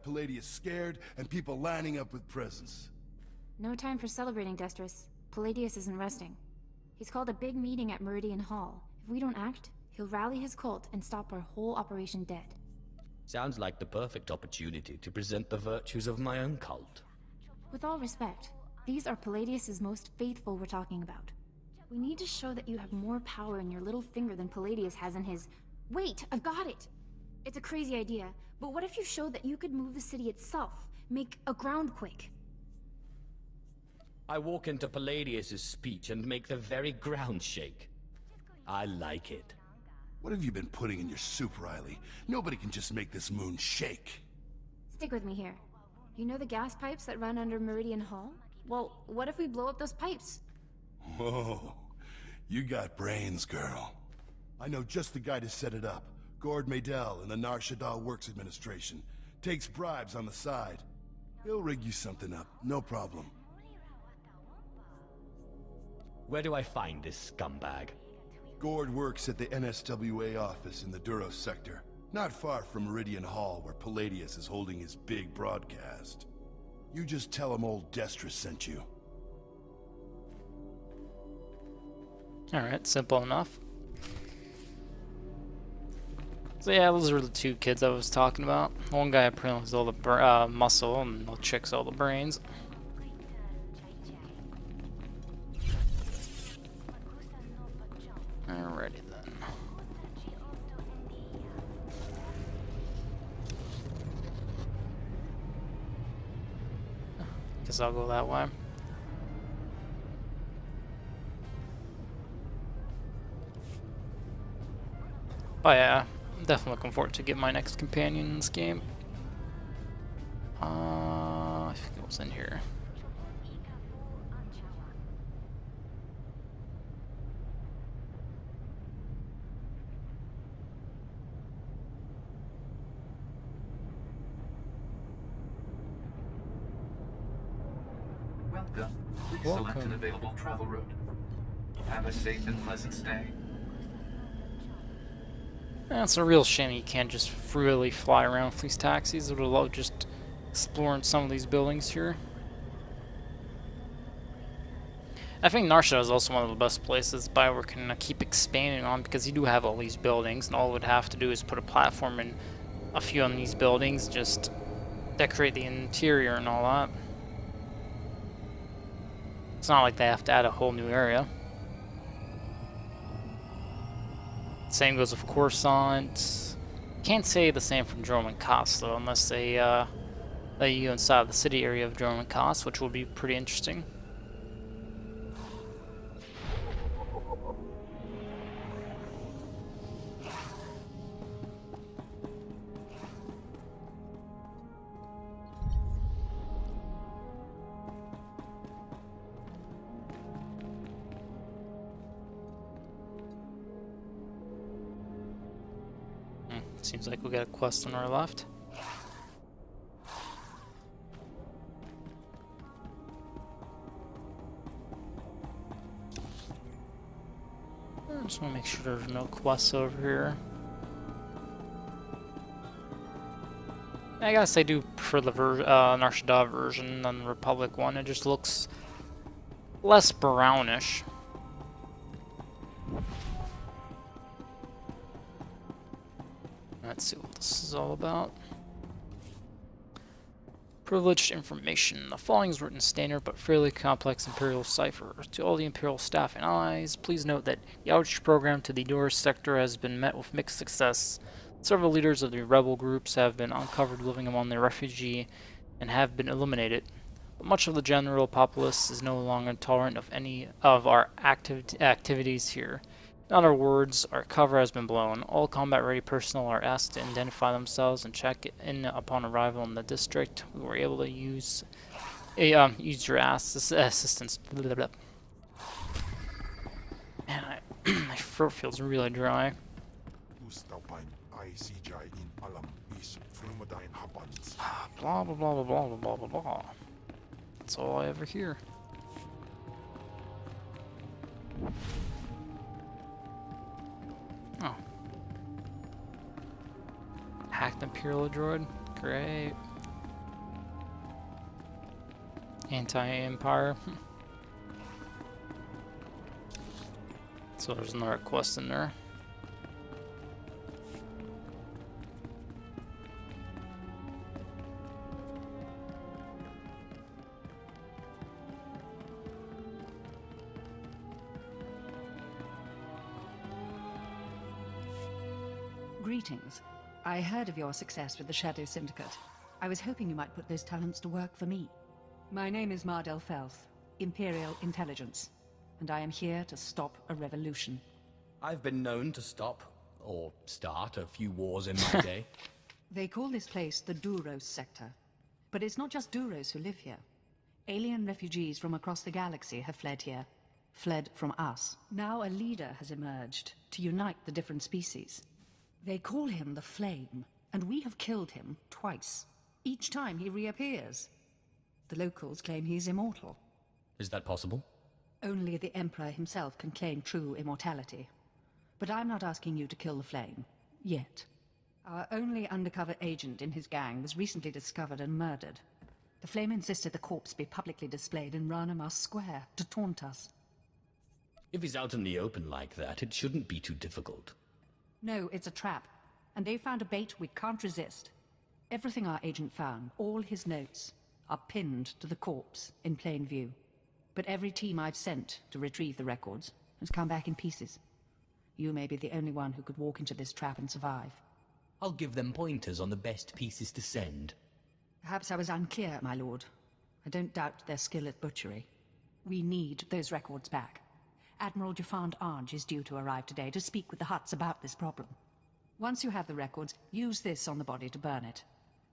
Palladius scared, and people lining up with presents. No time for celebrating, Destrus. Palladius isn't resting. He's called a big meeting at Meridian Hall. If we don't act, he'll rally his cult and stop our whole operation dead. Sounds like the perfect opportunity to present the virtues of my own cult. With all respect, these are Palladius's most faithful we're talking about. We need to show that you have more power in your little finger than Palladius has in his... Wait, I've got it! It's a crazy idea, but what if you showed that you could move the city itself? Make a groundquake? I walk into Palladius's speech and make the very ground shake. I like it. What have you been putting in your soup, Riley? Nobody can just make this moon shake. Stick with me here. You know the gas pipes that run under Meridian Hall? Well, what if we blow up those pipes? Whoa, you got brains, girl. I know just the guy to set it up. Gord Maydell in the Nar Shaddaa Works Administration. Takes bribes on the side. He'll rig you something up, no problem. Where do I find this scumbag? Gord works at the NSWA office in the Duros sector, not far from Meridian Hall where Palladius is holding his big broadcast. You just tell him old Destrus sent you. Alright, simple enough. So yeah, those are the two kids I was talking about. One guy apparently has all the muscle, and the chick's all the brains. Alrighty then. Guess I'll go that way. But yeah, I'm definitely looking forward to getting my next companion in this game. I think it was in here. Welcome. Please select an available travel route. Have a safe and pleasant stay. It's a real shame you can't just freely fly around with these taxis. I would love just exploring some of these buildings here. I think Nar Shaddaa is also one of the best places BioWare can keep expanding on, because you do have all these buildings, and all it would have to do is put a platform in a few of these buildings, just decorate the interior and all that. It's not like they have to add a whole new area. Same goes with Coruscant. Can't say the same for Dromund Kaas though, unless they let you inside the city area of Dromund Kaas, which will be pretty interesting. Seems like we got a quest on our left. I just want to make sure there's no quests over here. I guess I do prefer the Nar Shaddaa version than the Republic one. It just looks less brownish. Let's see what this is all about. Privileged information. The following is written standard but fairly complex Imperial cipher. To all the Imperial staff and allies, please note that the outreach program to the Duros sector has been met with mixed success. Several leaders of the rebel groups have been uncovered living among the refugee and have been eliminated. But much of the general populace is no longer tolerant of any of our activities here. In other words, our cover has been blown. All combat-ready personnel are asked to identify themselves and check in upon arrival in the district. We were able to use your assistance. Blah, blah, blah. Man, my throat feels really dry. Blah blah blah blah blah blah blah blah. That's all I ever hear. Imperial droid. Great. Anti-Empire. So there's another quest in there. Greetings. I heard of your success with the Shadow Syndicate. I was hoping you might put those talents to work for me. My name is Mardel Felth, Imperial Intelligence, and I am here to stop a revolution. I've been known to stop, or start, a few wars in my day. They call this place the Duros Sector. But it's not just Duros who live here. Alien refugees from across the galaxy have fled here. Fled from us. Now a leader has emerged to unite the different species. They call him the Flame, and we have killed him twice. Each time he reappears. The locals claim he's immortal. Is that possible? Only the Emperor himself can claim true immortality. But I'm not asking you to kill the Flame. Yet. Our only undercover agent in his gang was recently discovered and murdered. The Flame insisted the corpse be publicly displayed in Ranamas Square to taunt us. If he's out in the open like that, it shouldn't be too difficult. No, it's a trap. And they found a bait we can't resist. Everything our agent found, all his notes, are pinned to the corpse in plain view. But every team I've sent to retrieve the records has come back in pieces. You may be the only one who could walk into this trap and survive. I'll give them pointers on the best pieces to send. Perhaps I was unclear, my lord. I don't doubt their skill at butchery. We need those records back. Admiral Jafand Arge is due to arrive today to speak with the Hutts about this problem. Once you have the records, use this on the body to burn it.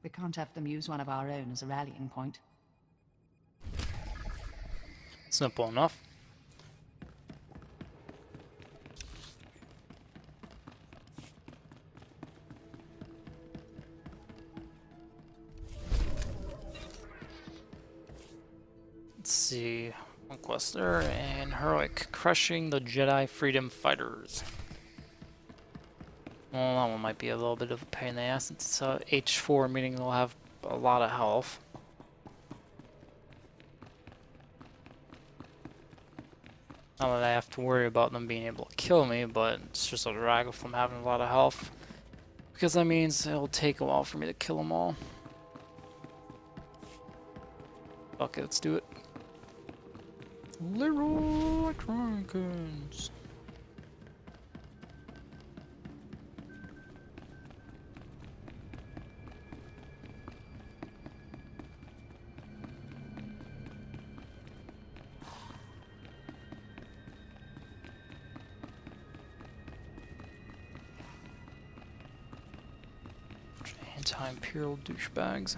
We can't have them use one of our own as a rallying point. Simple enough. Let's see. One quest there, and heroic, crushing the Jedi Freedom Fighters. Well, that one might be a little bit of a pain in the ass since it's H4, meaning they'll have a lot of health. Not that I have to worry about them being able to kill me, but it's just a drag of them having a lot of health. Because that means it'll take a while for me to kill them all. Okay, let's do it. Leroy Jenkins. Anti-Imperial douchebags.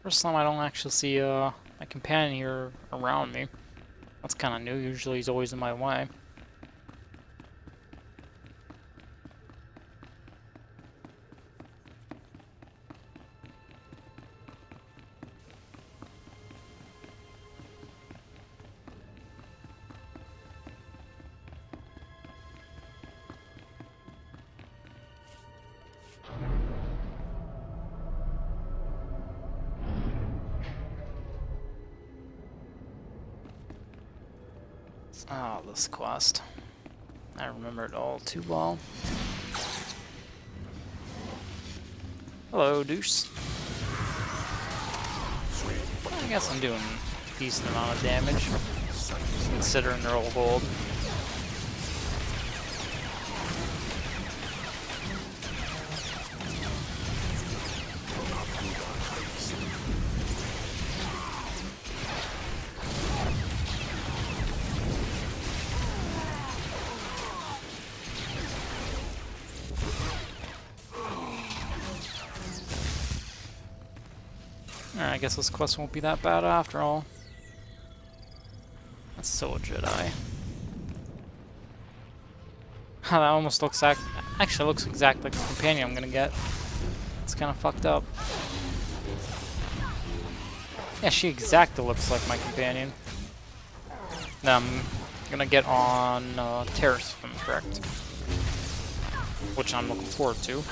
First time I don't actually see my companion here around me. That's kind of new. Usually he's always in my way. Ah, this quest. I remember it all too well. Hello, Deuce. I guess I'm doing a decent amount of damage, considering they're all gold. I guess this quest won't be that bad after all. That's so a Jedi. That almost looks actually looks exactly like the companion I'm gonna get. It's kind of fucked up. Yeah, she exactly looks like my companion. Then I'm gonna get on Terrace, if I'm correct. Which I'm looking forward to.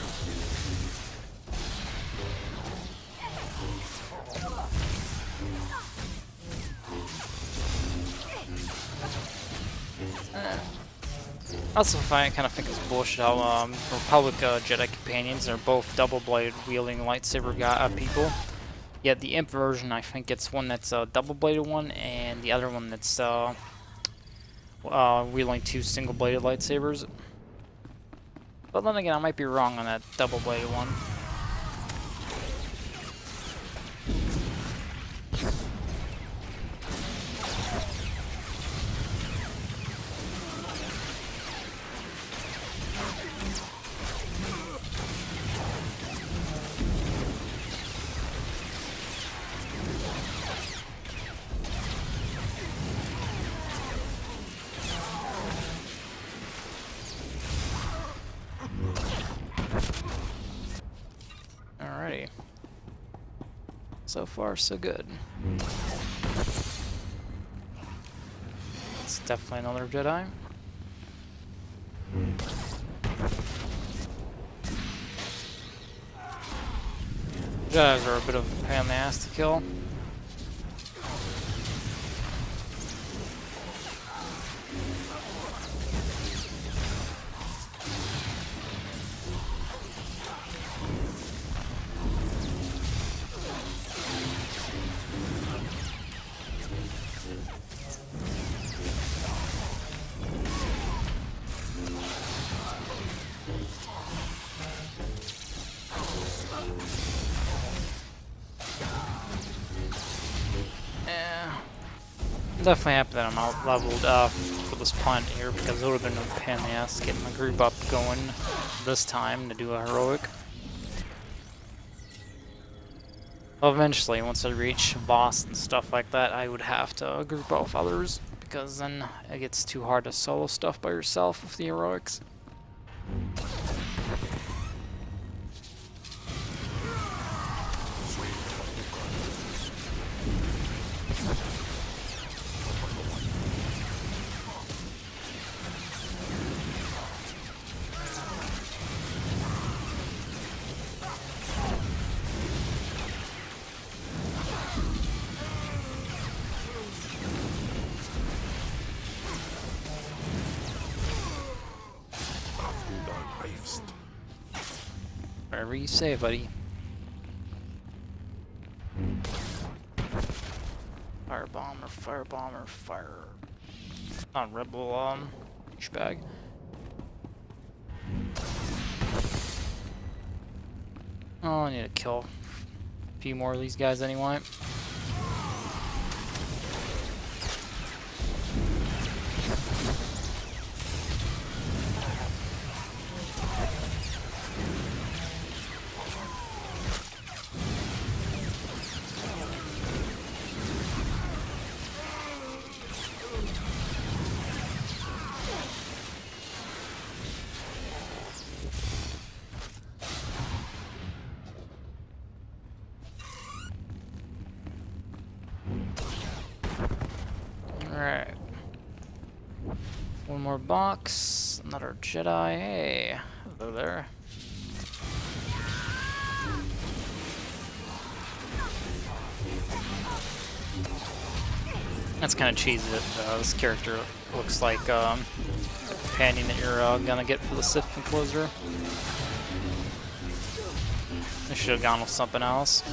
I also kind of think it's bullshit how Republic Jedi companions are both double-bladed wielding lightsaber people. Yet the Imp version, I think it's one that's a double-bladed one, and the other one that's wielding 2 single-bladed lightsabers. But then again, I might be wrong on that double-bladed one. Alrighty. So far, so good. It's definitely another Jedi. Jedis are a bit of a pain in the ass to kill. I'm definitely happy that I'm out leveled up for this punt here, because it would have been a pain in the ass getting my group up going this time to do a heroic. Eventually, once I reach boss and stuff like that, I would have to group up with others, because then it gets too hard to solo stuff by yourself with the heroics. Whatever you say, buddy. Firebomber, fire. On rebel, douchebag. Oh, I need to kill a few more of these guys anyway. Alright. One more box. Another Jedi. Hey. Hello there. That's kind of cheesy that this character looks like a companion that you're gonna get for the Sith Inquisitor. I should have gone with something else.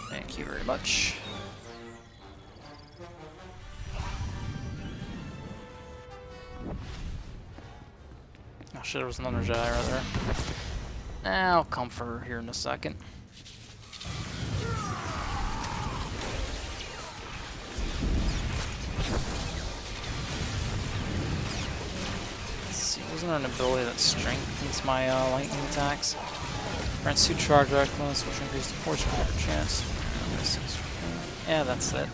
Thank you very much. Oh shit, there was another Jedi right there. I'll come for her here in a second. Let's see, wasn't there an ability that strengthens my lightning attacks? Grants 2 charge reckless, which increases the force per chance. Yeah, that's it.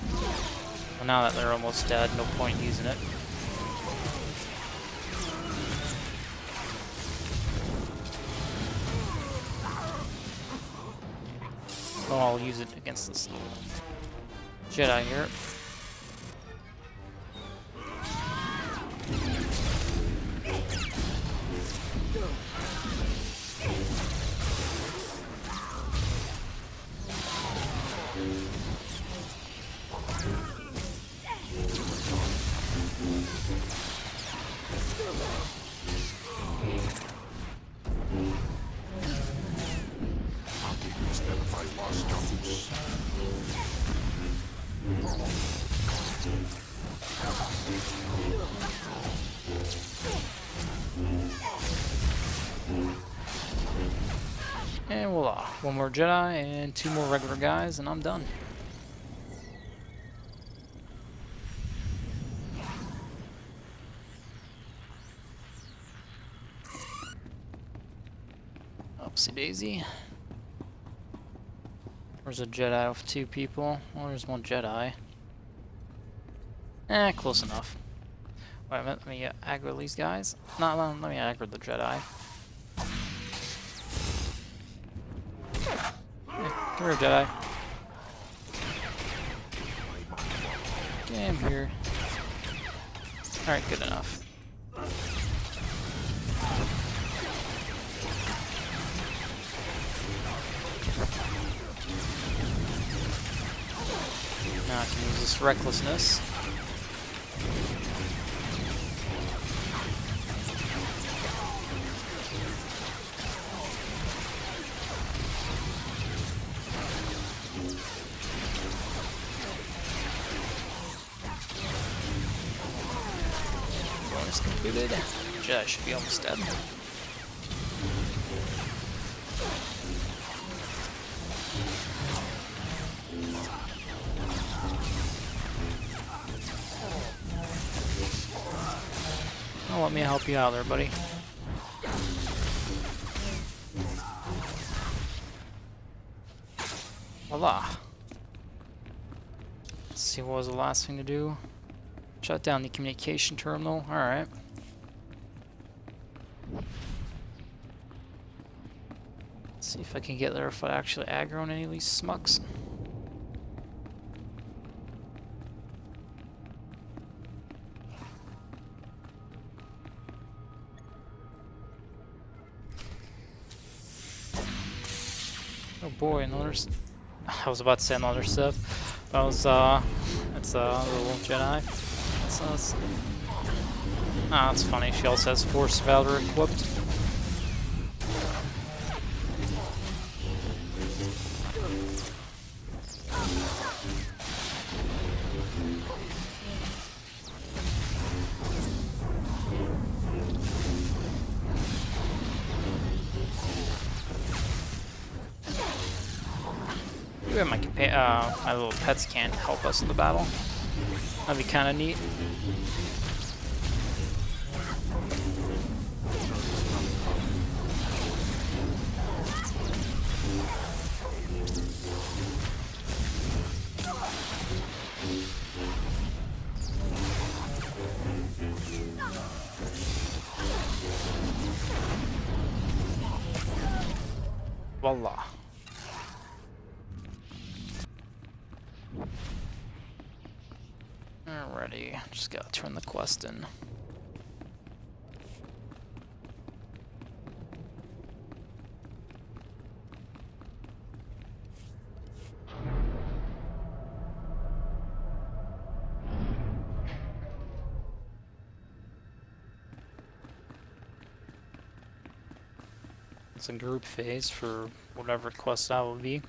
now that they're almost dead, no point using it. Oh, I'll use it against this little Jedi here. And voila, one more Jedi and 2 more regular guys, and I'm done. Oopsie daisy. There's a Jedi with 2 people. Well, there's 1 Jedi. Close enough. Wait a minute, let me aggro these guys. No, let me aggro the Jedi. Come here, Jedi. Get in here. Alright, good enough. Now I can use this recklessness. Bonus completed. Jedi should be almost dead. Oh, let me help you out there, buddy. Voila. Let's see, what was the last thing to do? Shut down the communication terminal. Alright. Let's see if I can get there if I actually aggro on any of these smucks. Oh boy, another. I was about to say another Sith. That was it's a little Jedi. That's funny. She also has Force Valor equipped. My little pets can't help us in the battle. That'd be kind of neat. Voila. Alrighty, just gotta turn the quest in. It's a group phase for whatever quest that will be.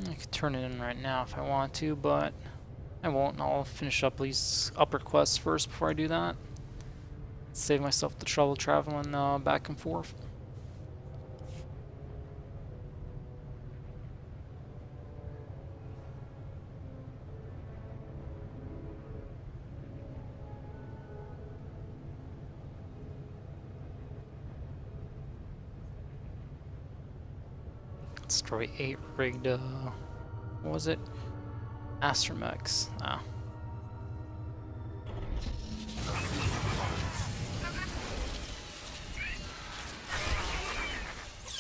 I could turn it in right now if I want to, but I won't. I'll finish up these upper quests first before I do that. Save myself the trouble traveling back and forth. Destroy 8 rigged, what was it? Astromechs. Ah.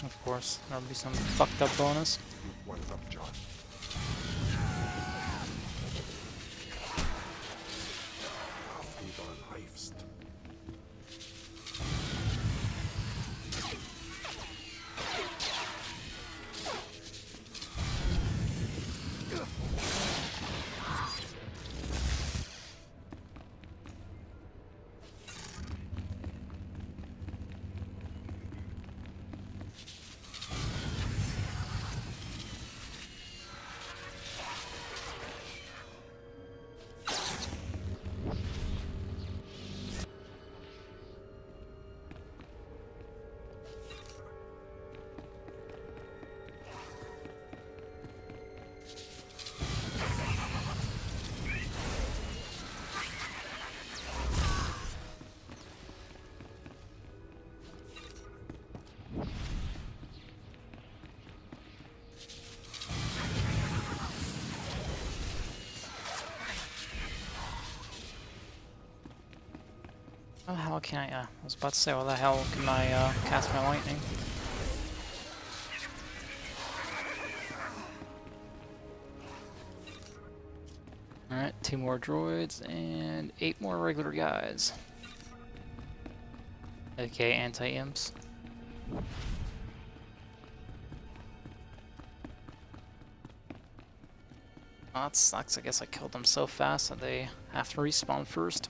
Of course, there'll be some fucked up bonus. What up, John? How the hell can I, I was about to say, how the hell can I cast my lightning? Alright, 2 more droids and 8 more regular guys. Okay, anti-imps. Oh, that sucks. I guess I killed them so fast that they have to respawn first.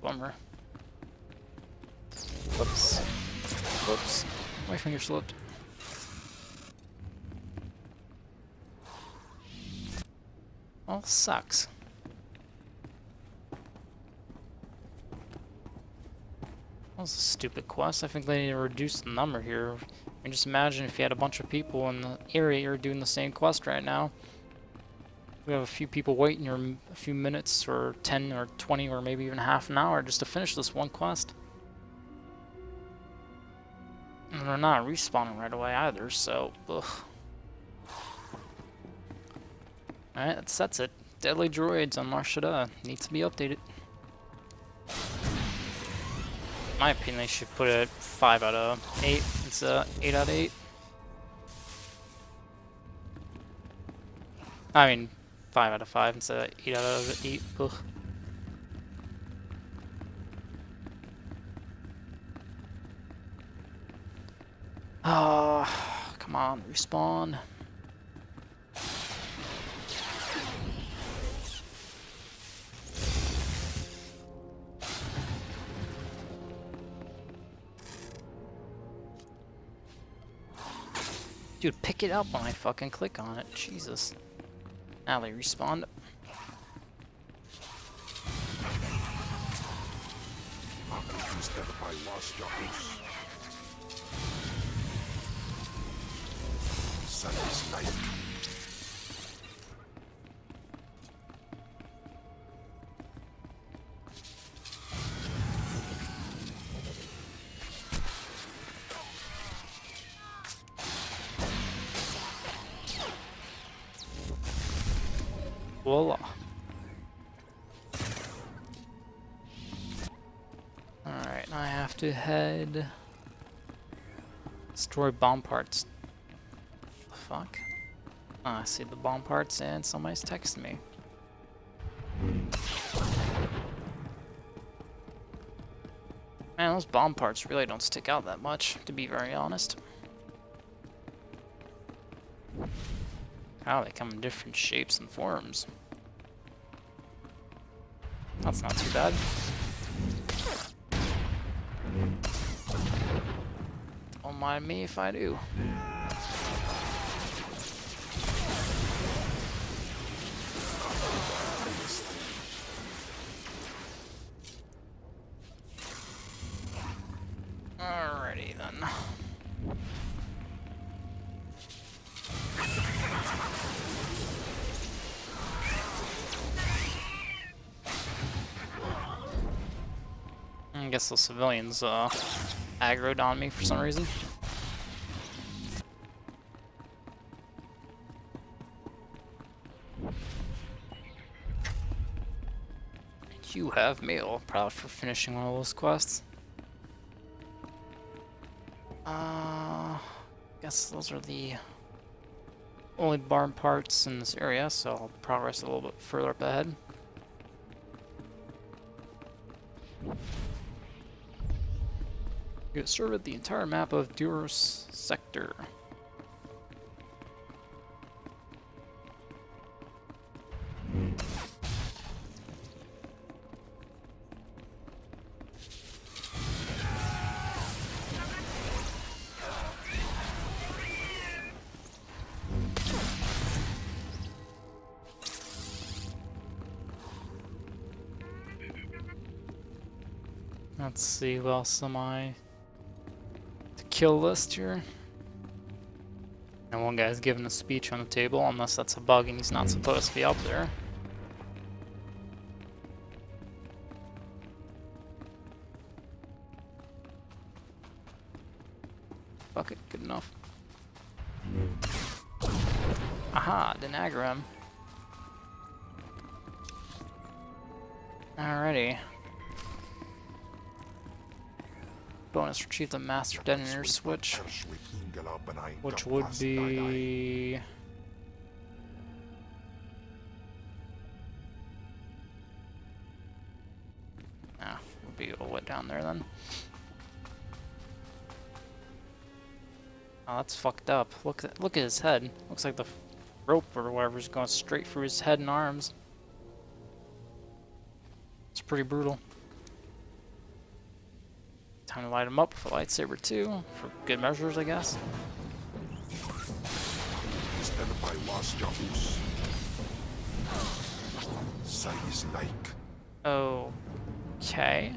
Bummer. Whoops. Whoops. My finger slipped. Well, sucks. That was a stupid quest. I think they need to reduce the number here. I mean, just imagine if you had a bunch of people in the area you're doing the same quest right now. We have a few people waiting here a few minutes or 10 or 20 or maybe even half an hour just to finish this one quest. And they're not respawning right away either, so ugh. Alright, that's it. Deadly droids on Nar Shaddaa need to be updated. In my opinion, they should put it 5 out of 8. It's 8 out of 8. I mean, 5 out of 5 instead of 8 out of 8. Ugh. Come on, respawn. Dude, pick it up when I fucking click on it. Jesus. Now they respawned. Voila. Alright, now I have to head... Destroy bomb parts. The fuck? Oh, I see the bomb parts and somebody's texting me. Man, those bomb parts really don't stick out that much, to be very honest. Oh, they come in different shapes and forms. That's not too bad. Don't mind me if I do. Alrighty then. I guess the civilians aggroed on me for some reason. You have mail. Proud for finishing one of those quests. Guess those are the only barn parts in this area, so I'll progress a little bit further up ahead. You have surveyed the entire map of Duros sector. Let's see, what else am I to kill list here? And one guy's giving a speech on the table, unless that's a bug and he's not supposed to be up there. Fuck it, good enough. Aha, didn't aggro him. Alrighty. Bonus, retrieve the master detonator switch, which would be... Ah, would be a way down there then. Oh, that's fucked up. Look at his head. Looks like the rope or whatever is going straight through his head and arms. It's pretty brutal. Time to light him up with a lightsaber too, for good measures, I guess. Okay.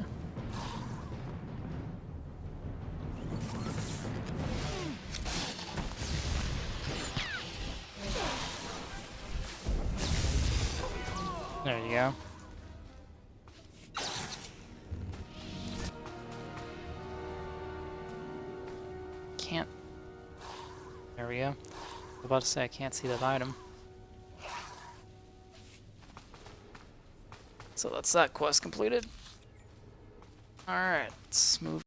There you go. Can't. There we go. I was about to say I can't see that item. So that's that quest completed. Alright, let's move